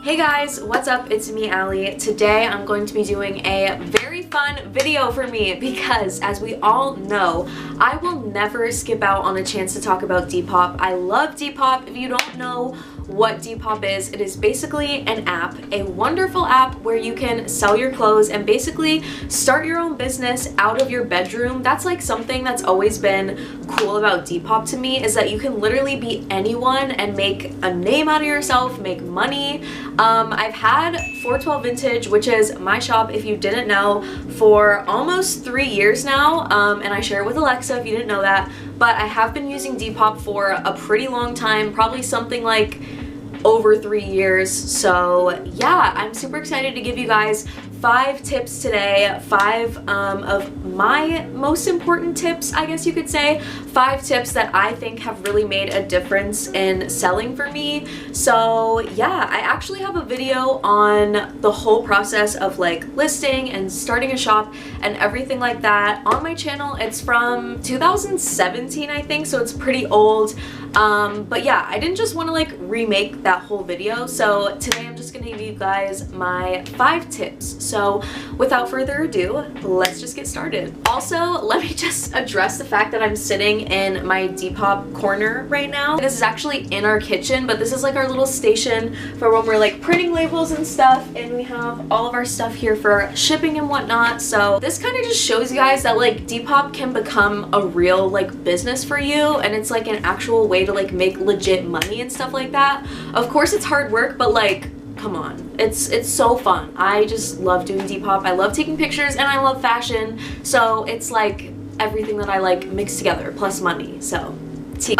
Hey guys, what's up? It's me, Allie. Today I'm going to be doing a very fun video for me because, as we all know, I will never skip out on a chance to talk about Depop. I love Depop. If you don't know what Depop is, it is basically an app, a wonderful app where you can sell your clothes and basically start your own business out of your bedroom. That's like something that's always been cool about Depop to me, is that you can literally be anyone and make a name out of yourself, make money. I've had 412 Vintage, which is my shop, if you didn't know, for almost 3 years now, and I share it with Alexa if you didn't know that, but I have been using Depop for a pretty long time, probably something like over 3 years. So yeah, I'm super excited to give you guys 5 tips today, 5 of my most important tips, I guess you could say. 5 tips that I think have really made a difference in selling for me. So yeah, I actually have a video on the whole process of like listing and starting a shop and everything like that on my channel. It's from 2017, I think, so it's pretty old. But yeah, I didn't just want to like remake that whole video, so today I'm just gonna give you guys my 5 tips. So without further ado, let's just get started. Also, let me just address the fact that I'm sitting in my Depop corner right now. This is actually in our kitchen, but this is like our little station for when we're like printing labels and stuff, and we have all of our stuff here for shipping and whatnot. So this kind of just shows you guys that like Depop can become a real like business for you, and it's like an actual way to like make legit money and stuff like that. Of course it's hard work, but like, come on, it's so fun. I just love doing Depop. I love taking pictures and I love fashion, so it's like everything that I like mixed together plus money. So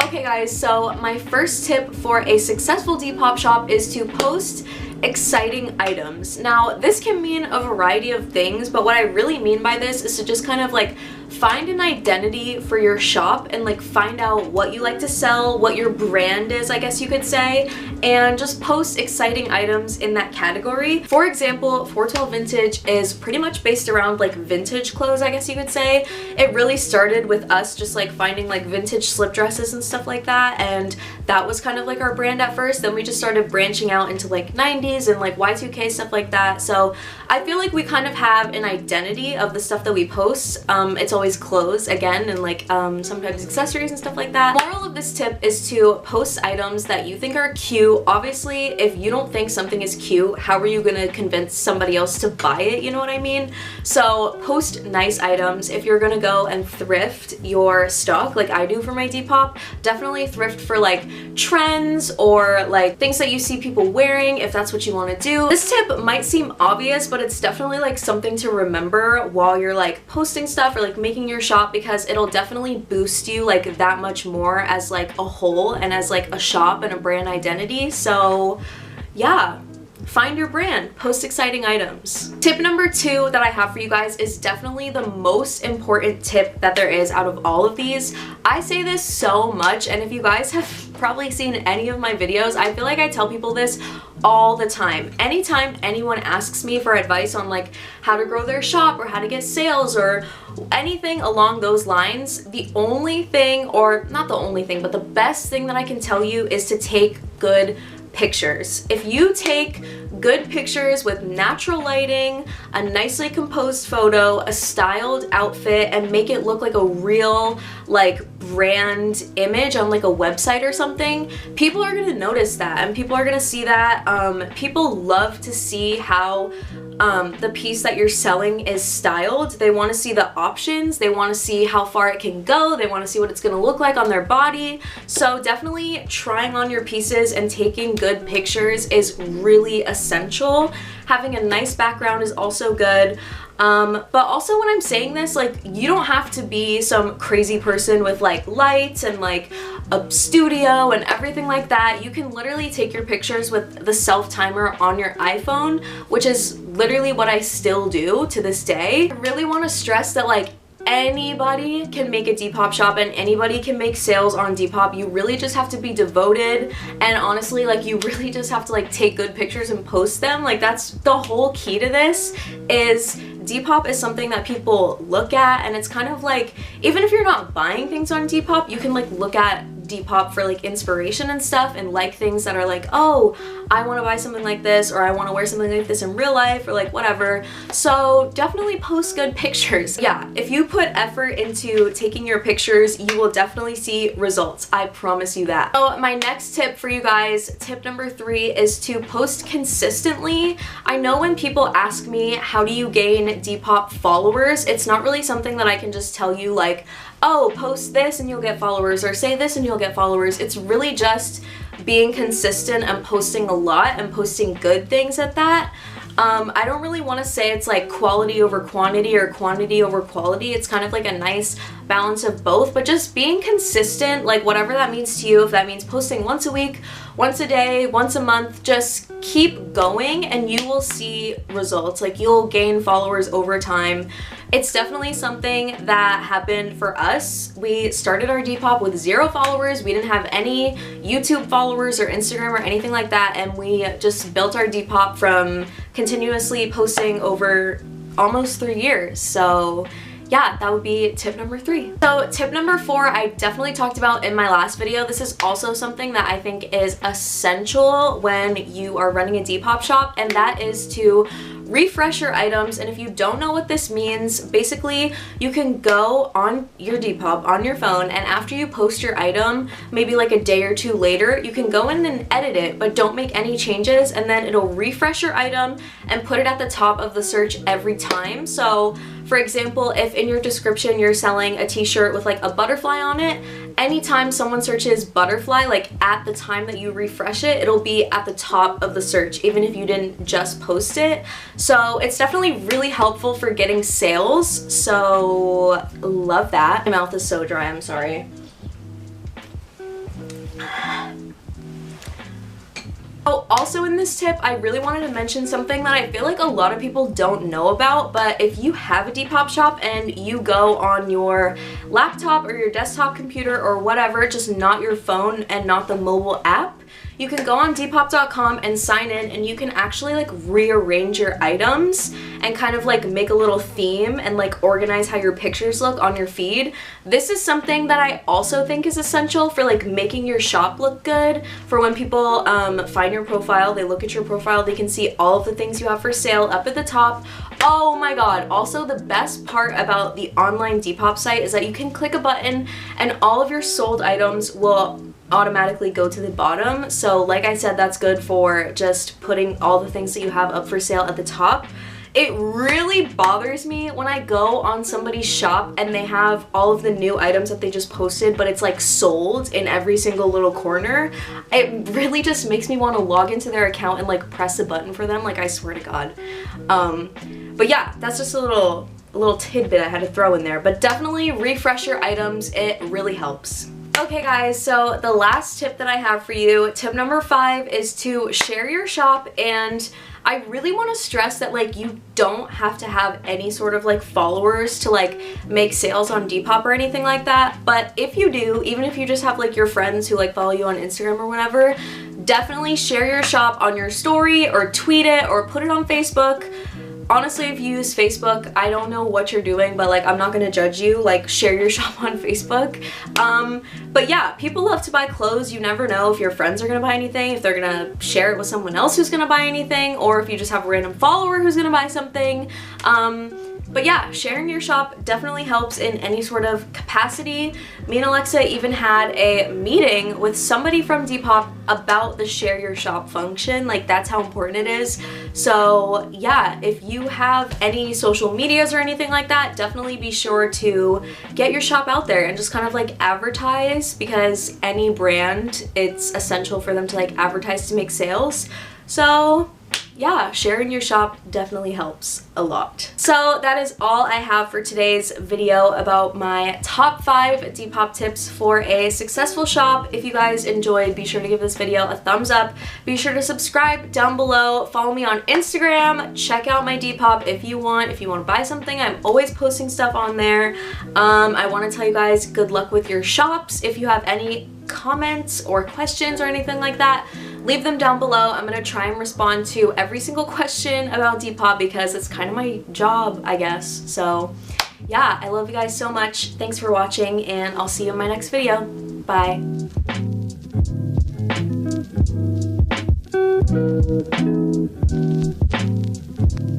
okay guys, so my first tip for a successful Depop shop is to post exciting items. Now this can mean a variety of things, but what I really mean by this is to just kind of like find an identity for your shop and like find out what you like to sell, what your brand is, I guess you could say, and just post exciting items in that category. For example, 412 Vintage is pretty much based around like vintage clothes, I guess you could say. It really started with us just like finding like vintage slip dresses and stuff like that, and that was kind of like our brand at first. Then we just started branching out into like 90s and like Y2K stuff like that. So I feel like we kind of have an identity of the stuff that we post. It's always clothes again, and like sometimes accessories and stuff like that. Moral of this tip is to post items that you think are cute. Obviously, if you don't think something is cute, how are you gonna convince somebody else to buy it? You know what I mean? So post nice items. If you're gonna go and thrift your stock like I do for my Depop, definitely thrift for like trends or like things that you see people wearing, if that's what you want to do. This tip might seem obvious, but it's definitely like something to remember while you're like posting stuff or like making your shop, because it'll definitely boost you like that much more as like a whole and as like a shop and a brand identity. So yeah, find your brand, post exciting items. Tip number 2 that I have for you guys is definitely the most important tip that there is out of all of these. I say this so much, and if you guys have probably seen any of my videos, I feel like I tell people this all the time. Anytime anyone asks me for advice on like how to grow their shop or how to get sales or anything along those lines, the only thing, or not the only thing, but the best thing that I can tell you is to take good pictures. If you take good pictures with natural lighting, a nicely composed photo, a styled outfit, and make it look like a real like brand image on like a website or something, people are gonna notice that and people are gonna see that. People love to see how the piece that you're selling is styled. They want to see the options, they want to see how far it can go, they want to see what it's going to look like on their body. So definitely trying on your pieces and taking good pictures is really essential. Having a nice background is also good. But also when I'm saying this, like, you don't have to be some crazy person with like lights and like a studio and everything like that. You can literally take your pictures with the self timer on your iPhone, which is literally what I still do to this day. I really want to stress that like anybody can make a Depop shop and anybody can make sales on Depop. You really just have to be devoted, and honestly, like, you really just have to like take good pictures and post them. Like, that's the whole key to this. Is Depop is something that people look at, and it's kind of like, even if you're not buying things on Depop, you can like look at Depop for like inspiration and stuff and like things that are like, oh, I want to buy something like this, or I want to wear something like this in real life, or like whatever. So definitely post good pictures. Yeah, if you put effort into taking your pictures, you will definitely see results. I promise you that. So my next tip for you guys, tip number 3, is to post consistently. I know when people ask me, how do you gain Depop followers? It's not really something that I can just tell you like, oh, post this and you'll get followers, or say this and you'll get followers. It's really just being consistent and posting a lot and posting good things at that. I don't really want to say it's like quality over quantity or quantity over quality. It's kind of like a nice balance of both, but just being consistent, like whatever that means to you. If that means posting once a week, once a day, once a month, just keep going and you will see results. Like you'll gain followers over time. It's definitely something that happened for us. We started our Depop with 0 followers. We didn't have any YouTube followers or Instagram or anything like that, and we just built our Depop from continuously posting over almost 3 years. So yeah, that would be tip number 3. So tip number 4, I definitely talked about in my last video. This is also something that I think is essential when you are running a Depop shop, and that is to refresh your items. And if you don't know what this means, basically you can go on your Depop on your phone, and after you post your item, maybe like a day or 2 later, you can go in and edit it, but don't make any changes, and then it'll refresh your item and put it at the top of the search every time. So for example, if in your description you're selling a t-shirt with like a butterfly on it, anytime someone searches butterfly, like at the time that you refresh it, it'll be at the top of the search, even if you didn't just post it. So it's definitely really helpful for getting sales. So love that. My mouth is so dry, I'm sorry. Oh, also in this tip, I really wanted to mention something that I feel like a lot of people don't know about, but if you have a Depop shop and you go on your laptop or your desktop computer or whatever, just not your phone and not the mobile app, you can go on Depop.com and sign in, and you can actually like rearrange your items and kind of like make a little theme and like organize how your pictures look on your feed. This is something that I also think is essential for like making your shop look good. For when people find your profile, they look at your profile, they can see all of the things you have for sale up at the top. Oh my god, also the best part about the online Depop site is that you can click a button and all of your sold items will automatically go to the bottom. So like I said, that's good for just putting all the things that you have up for sale at the top. It really bothers me when I go on somebody's shop and they have all of the new items that they just posted, but it's like sold in every single little corner. It really just makes me want to log into their account and like press a button for them, like I swear to god. But yeah, that's just a little tidbit I had to throw in there, but definitely refresh your items. It really helps. Okay guys, so the last tip that I have for you, tip number 5, is to share your shop. And I really want to stress that like you don't have to have any sort of like followers to like make sales on Depop or anything like that. But if you do, even if you just have like your friends who like follow you on Instagram or whatever, definitely share your shop on your story or tweet it or put it on Facebook. Honestly, if you use Facebook, I don't know what you're doing, but like I'm not gonna judge you. Like share your shop on Facebook. But yeah, people love to buy clothes. You never know if your friends are gonna buy anything, if they're gonna share it with someone else who's gonna buy anything, or if you just have a random follower who's gonna buy something. But yeah, sharing your shop definitely helps in any sort of capacity. Me and Alexa even had a meeting with somebody from Depop about the share your shop function. Like that's how important it is. So yeah, if you have any social medias or anything like that, definitely be sure to get your shop out there and just kind of like advertise, because any brand, it's essential for them to like advertise to make sales. So yeah, sharing your shop definitely helps a lot. So that is all I have for today's video about my top 5 Depop tips for a successful shop. If you guys enjoyed, be sure to give this video a thumbs up. Be sure to subscribe down below. Follow me on Instagram. Check out my Depop if you want. If you want to buy something, I'm always posting stuff on there. I want to tell you guys good luck with your shops. If you have any comments or questions or anything like that, leave them down below. I'm gonna try and respond to every single question about Depop because it's kind of my job, I guess. So yeah, I love you guys so much. Thanks for watching, and I'll see you in my next video. Bye.